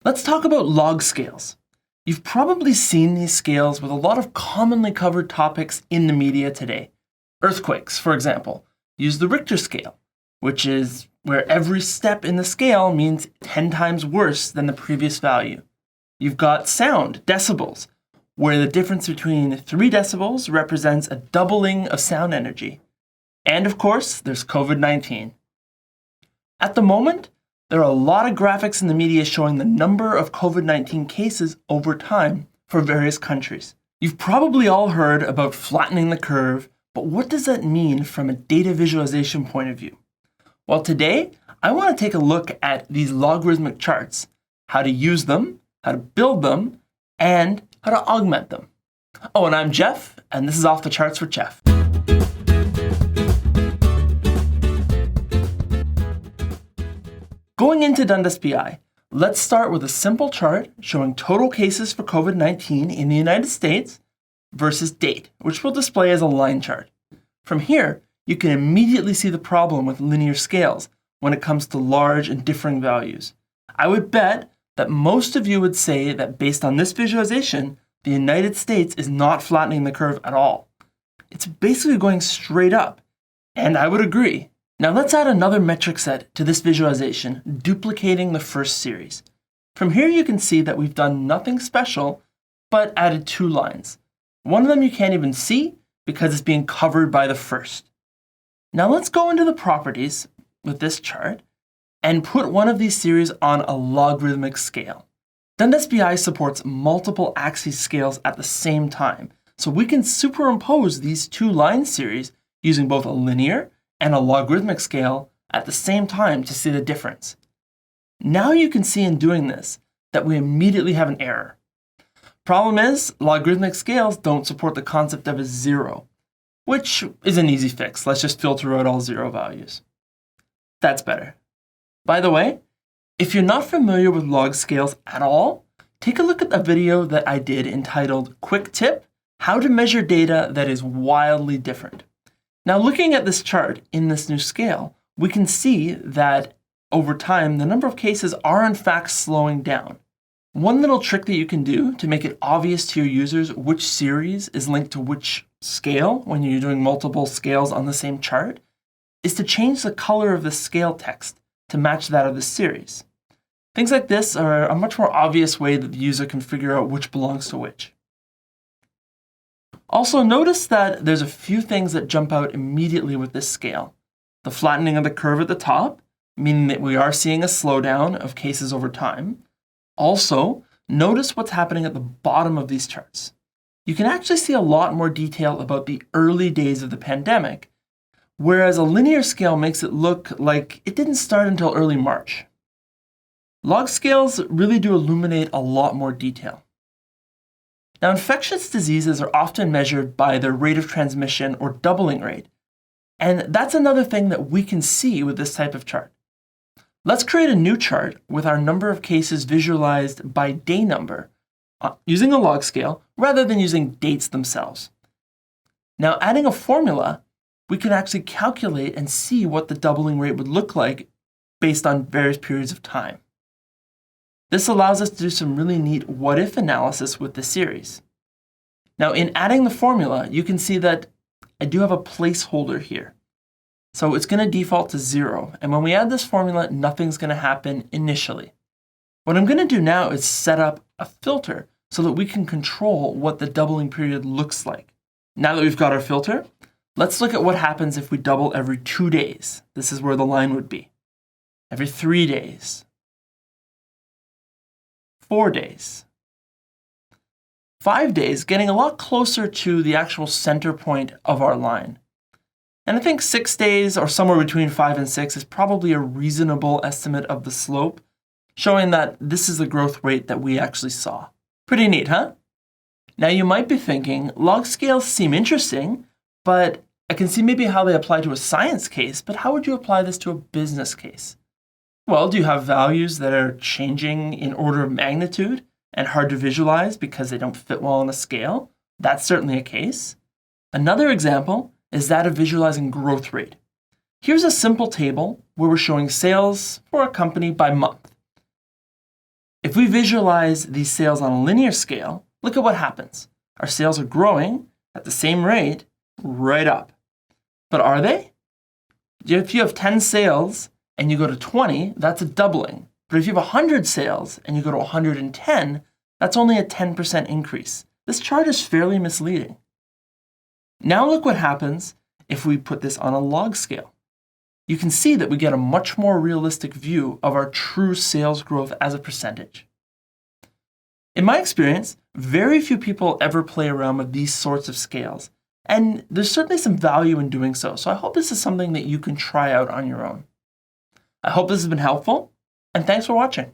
Let's talk about log scales. You've probably seen these scales with a lot of commonly covered topics in the media today. Earthquakes, for example, use the Richter scale, which is where every step in the scale means 10 times worse than the previous value. You've got sound, decibels, where the difference between 3 decibels represents a doubling of sound energy. And of course, there's COVID-19. At the moment, there are a lot of graphics in the media showing the number of COVID-19 cases over time for various countries. You've probably all heard about flattening the curve, but what does that mean from a data visualization point of view? Well, today, I want to take a look at these logarithmic charts, how to use them, how to build them, and how to augment them. Oh, and I'm Jeff, and this is Off the Charts for Jeff. Going into Dundas PI, let's start with a simple chart showing total cases for COVID-19 in the United States versus date, which we'll display as a line chart. From here, you can immediately see the problem with linear scales when it comes to large and differing values. I would bet that most of you would say that based on this visualization, the United States is not flattening the curve at all. It's basically going straight up, and I would agree. Now let's add another metric set to this visualization, duplicating the first series. From here you can see that we've done nothing special, but added 2 lines. One of them you can't even see because it's being covered by the first. Now let's go into the properties with this chart and put one of these series on a logarithmic scale. Dundas PI supports multiple axis scales at the same time, so we can superimpose these 2 line series using both a linear and a logarithmic scale at the same time to see the difference. Now you can see in doing this that we immediately have an error. Problem is, logarithmic scales don't support the concept of a zero, which is an easy fix. Let's just filter out all 0 values. That's better. By the way, if you're not familiar with log scales at all, take a look at the video that I did entitled Quick Tip, How to Measure Data That is Wildly Different. Now looking at this chart in this new scale, we can see that over time, the number of cases are in fact slowing down. One little trick that you can do to make it obvious to your users which series is linked to which scale when you're doing multiple scales on the same chart is to change the color of the scale text to match that of the series. Things like this are a much more obvious way that the user can figure out which belongs to which. Also notice that there's a few things that jump out immediately with this scale. The flattening of the curve at the top, meaning that we are seeing a slowdown of cases over time. Also, notice what's happening at the bottom of these charts. You can actually see a lot more detail about the early days of the pandemic, whereas a linear scale makes it look like it didn't start until early March. Log scales really do illuminate a lot more detail. Now, infectious diseases are often measured by their rate of transmission or doubling rate, and that's another thing that we can see with this type of chart. Let's create a new chart with our number of cases visualized by day number using a log scale rather than using dates themselves. Now, adding a formula, we can actually calculate and see what the doubling rate would look like based on various periods of time. This allows us to do some really neat what-if analysis with the series. Now, in adding the formula, you can see that I do have a placeholder here. So it's going to default to 0, and when we add this formula, nothing's going to happen initially. What I'm going to do now is set up a filter so that we can control what the doubling period looks like. Now that we've got our filter, let's look at what happens if we double every 2 days. This is where the line would be. Every 3 days. 4 days. 5 days, getting a lot closer to the actual center point of our line. And I think 6 days, or somewhere between 5 and 6, is probably a reasonable estimate of the slope, showing that this is the growth rate that we actually saw. Pretty neat, huh? Now you might be thinking, log scales seem interesting, but I can see maybe how they apply to a science case, but how would you apply this to a business case? Well, do you have values that are changing in order of magnitude and hard to visualize because they don't fit well on a scale? That's certainly a case. Another example is that of visualizing growth rate. Here's a simple table where we're showing sales for a company by month. If we visualize these sales on a linear scale, look at what happens. Our sales are growing at the same rate right up. But are they? If you have 10 sales and you go to 20, that's a doubling. But if you have 100 sales and you go to 110, that's only a 10% increase. This chart is fairly misleading. Now look what happens if we put this on a log scale. You can see that we get a much more realistic view of our true sales growth as a percentage. In my experience, very few people ever play around with these sorts of scales, and there's certainly some value in doing so, so I hope this is something that you can try out on your own. I hope this has been helpful, and thanks for watching.